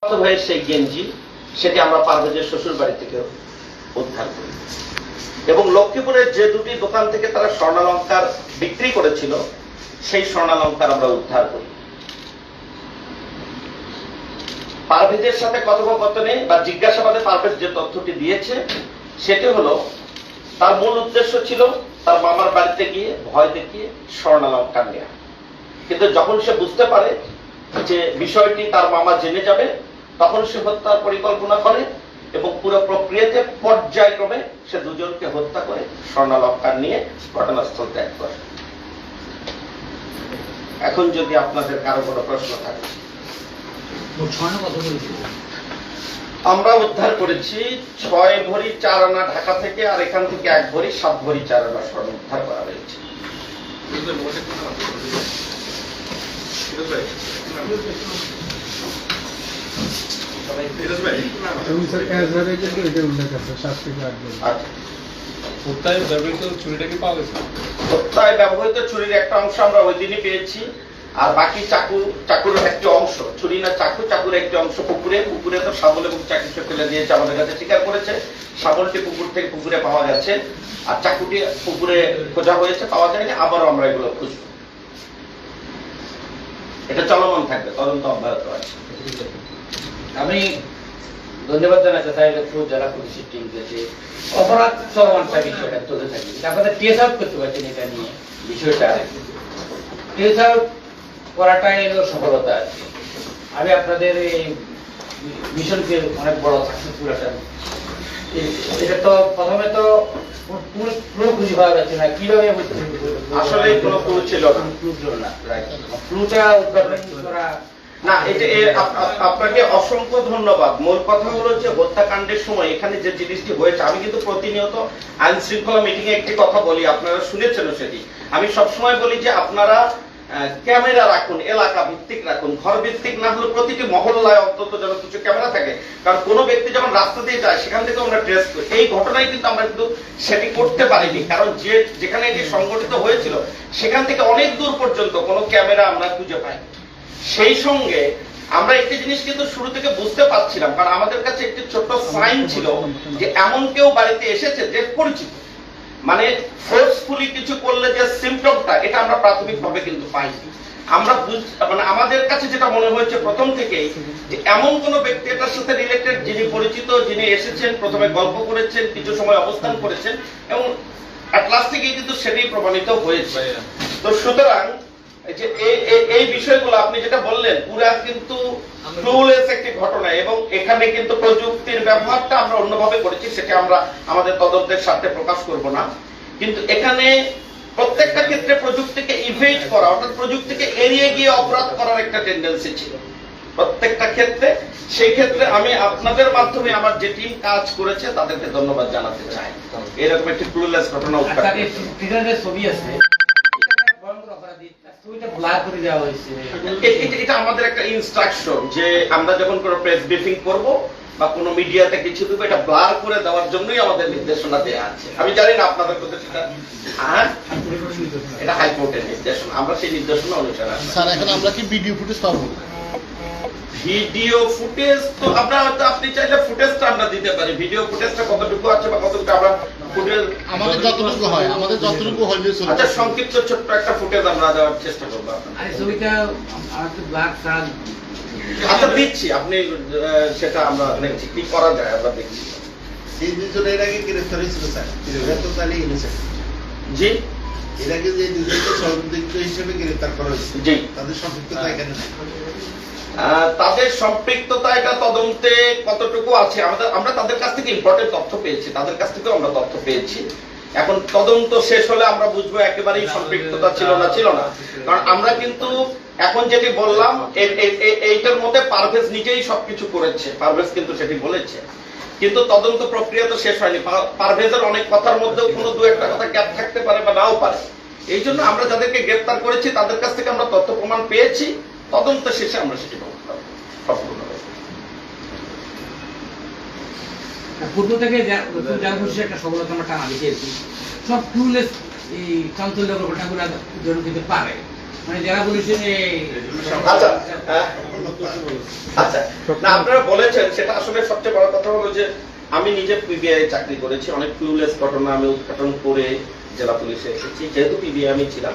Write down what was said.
ভাইয়ের সেই গেঞ্জি সেটি আমরা পারভেজের শ্বশুর বাড়ি থেকে উদ্ধার করি এবং লক্ষ্মীপুরের যে দুটি দোকান থেকে তারা স্বর্ণালংকার বিক্রি করেছিল সেই স্বর্ণালংকার আমরা উদ্ধার করি। পারভেজের সাথে কথোপকথনে বা জিজ্ঞাসাবাদে পারভেজ যে তথ্যটি দিয়েছে সেটি হলো তার মূল উদ্দেশ্য ছিল তার মামার বাড়িতে গিয়ে ভয় দেখিয়ে স্বর্ণালংকার নেওয়া, কিন্তু যখন সে বুঝতে পারে যে বিষয়টি তার মামা জেনে যাবে তখন সে হত্যার পরিকল্পনা করে এবং পুরো প্রক্রিয়াতে পর্যায়ক্রমে সে দুজনকে হত্যা করে স্বর্ণালংকার নিয়ে ঘটনাস্থল ত্যাগ করে। এখন যদি আপনাদের কারো কোনো প্রশ্ন থাকে। আমরা উদ্ধার করেছি 6 ভরি 4 আনা ঢাকা থেকে, আর এখান থেকে 1 ভরি 7 ভরি 4 আনা স্বর্ণ উদ্ধার করা হয়েছে। হত্যায় ব্যবহৃত ছুরিটা কি পাওয়া গেছে? হত্যায় ব্যবহৃত ছুরির একটা অংশ আমরা ওই দিনই পেয়েছি, আর বাকি চাকুর একটি অংশ, ছুরি না চাকুর একটি অংশ পুকুরে তো শাবল এবং চাকু ফেলে দিয়েছে, আমাদের কাছে স্বীকার করেছে। শাবলটি পুকুরে পাওয়া গেছে, আর চাকুটি পুকুরে খোঁজা হয়েছে, পাওয়া যায়নি, আবারও আমরা এগুলো খুঁজব। এটা চলমান থাকবে, তদন্ত অব্যাহত আছে। আমি ধন্যবাদ জানাতে চাই জেলা পুলিশের টিমকে যে অপরাধ চলমান বিষয়টা চলতে থাকে, আপনাদের ট্রেস আউট করতে পারছেন এটা নিয়ে বিষয়টা ট্রেস আউট করাটাই হলো সফলতা আছে। আমি আপনাদের এই মিশনকে অনেক বড় সাকসেসফুল একটা, এটা তো প্রথমে তো পুরো খুঁজে পাওয়া যাচ্ছে না, কিভাবে আসলে কোনো ক্লু ছিল না, ক্লুটা উদ্ভাবন করা না। আপনাকে অসংখ্য ধন্যবাদ। মূল কথা হলো যে হত্যাকাণ্ডের সময় এখানে যে জিনিসটি হয়েছে, আমি কিন্তু প্রতিনিয়ত আইন শৃঙ্খলা মিটিং এ একটি কথা বলি, আপনারা শুনেছেন সেটি। আমি সবসময় বলি যে আপনারা ক্যামেরা রাখুন, এলাকা ভিত্তিক রাখুন, ঘর ভিত্তিক না হলে প্রতিটি মহল্লায় অন্তত যেন কিছু ক্যামেরা থাকে, কারণ কোনো ব্যক্তি যখন রাস্তা দিয়ে যায় সেখান থেকে আমরা ট্রেস করি। এই ঘটনায় কিন্তু আমরা কিন্তু সেটি করতে পারিনি, কারণ যেখানে এটি সংঘটিত হয়েছিল সেখান থেকে অনেক দূর পর্যন্ত কোনো ক্যামেরা আমরা খুঁজে পাই। সেই সঙ্গে আমরা একটি জিনিস কিন্তু শুরু থেকে বুঝতে পারছিলাম, কারণ আমাদের কাছে একটি ছোট্ট সাইন ছিল যে এমন কেউ বাড়িতে এসেছে যে পরিচিত, মানে ফোর্সফুলি কিছু করলে যে সিম্পটমটা, এটা আমরা প্রাথমিকভাবে কিন্তু পাইনি। আমরা মানে আমাদের কাছে যেটা মনে হয়েছে প্রথম থেকেই যে এমন কোন ব্যক্তি এটার সাথে রিলেটেড যিনি পরিচিত, যিনি এসেছেন, প্রথমে গল্প করেছেন, কিছু সময় অবস্থান করেছেন এবং অ্যাট লাস্ট থেকে কিন্তু সেটাই প্রমাণিত হয়েছে। তো সুতরাং যে এই বিষয়গুলো আপনি যেটা বললেন পুরা কিন্তু ক্লুলেস একটি ঘটনা, এবং এখানে কিন্তু প্রযুক্তির ব্যবহারটা আমরা অন্যভাবে করেছি, সেটা আমরা আমাদের তদন্তের সাথে প্রকাশ করব না। কিন্তু এখানে প্রত্যেকটা ক্ষেত্রে প্রযুক্তিকে ইভেট করা, অর্থাৎ প্রযুক্তিকে এড়িয়ে গিয়ে অপরাধ করার একটা টেন্ডেন্সি ছিল প্রত্যেকটা ক্ষেত্রে। সেই ক্ষেত্রে আমি আপনাদের মাধ্যমে আমার যে টিম কাজ করেছে তাদেরকে ধন্যবাদ জানাতে চাই। এরকম একটি ক্লুলেস ঘটনা উদ্ধার ছবি আছে, এটা আমাদের একটা ইনস্ট্রাকশন যে আমরা যখন কোনো প্রেস ব্রিফিং করব বা কোনো মিডিয়াতে কিছু দেবো, এটা ব্লার করে দেওয়ার জন্যই আমাদের নির্দেশনা দেওয়া আছে। আমি জানি না আপনাদের কাছে এটা হাইকোর্টের নির্দেশনা, আমরা সেই নির্দেশনা অনুসারে। স্যার এখন আমরা কি ভিডিও ফুটেজ পাবো? ভিডিও ফুটেজ তো আমরা হয়তো আপনি চাইলে ফুটেজটা আমরা দিতে পারি, ভিডিও ফুটেজটা কতটুকু আছে বা কতটুকু আমরা ফুটেজ আমাদের যতটুকু হয় হইলে চলবে। আচ্ছা, সংক্ষিপ্ত ছোট্ট একটা ফুটেজ আমরা দেওয়ার চেষ্টা করব। আচ্ছা দিচ্ছি, আপনি সেটা আমরা দেখছি কি করা যায়, আমরা দেখছি। এই দুজন এর আগে গ্রেফতার হয়েছিল স্যার, তো তাহলে এনেছে জি, এর আগে যে দুজনকে সন্দিগ্ধ হিসেবে গ্রেফতার করা হয়েছে, জি, তাদের সম্পৃক্ততা এখানে নাই। তাদের সম্পৃক্ততা এটা তদন্তে কতটুকু আছে, আমরা তাদের কাছ থেকে ইম্পর্টেন্ট তথ্য পেয়েছি, তাদের কাছ থেকেও আমরা তথ্য পেয়েছি। এখন তদন্ত শেষ হলে আমরা বুঝবো একেবারেই সম্পৃক্ততা ছিল না, কারণ আমরা কিন্তু এখন যেটি বললাম এইটার মধ্যে পারভেজ নিজেই সবকিছু করেছে, পারভেজ কিন্তু সেটি বলেছে, কিন্তু তদন্ত প্রক্রিয়া তো শেষ হয়নি। পারভেজের অনেক কথার মধ্যেও কোনো দু একটা কথা গ্যাপ থাকতে পারে বা নাও পারে। এই জন্য আমরা যাদেরকে গ্রেফতার করেছি তাদের কাছ থেকে আমরা তথ্য প্রমাণ পেয়েছি, তদন্ত শেষে আমরা সেটি সম্পূর্ণ পূর্ব থেকে একটা সফলতা আমরা টানা দিয়েছি, সব ক্লুলেস এই চাঞ্চল্যকর ঘটনাগুলো জন্য দিতে পারে, মানে জেলা পুলিশের আচ্ছা আচ্ছা না আপনারা বলেছেন সেটা আসলে সবচেয়ে বড় কথা হলো যে আমি নিজে পিবিআই চাকরি করেছি, অনেক ফ্লুলেস ঘটনা আমি উদ্ঘাটন করে জেলা পুলিশে এসেছি, যেহেতু পিবিআই আমি ছিলাম।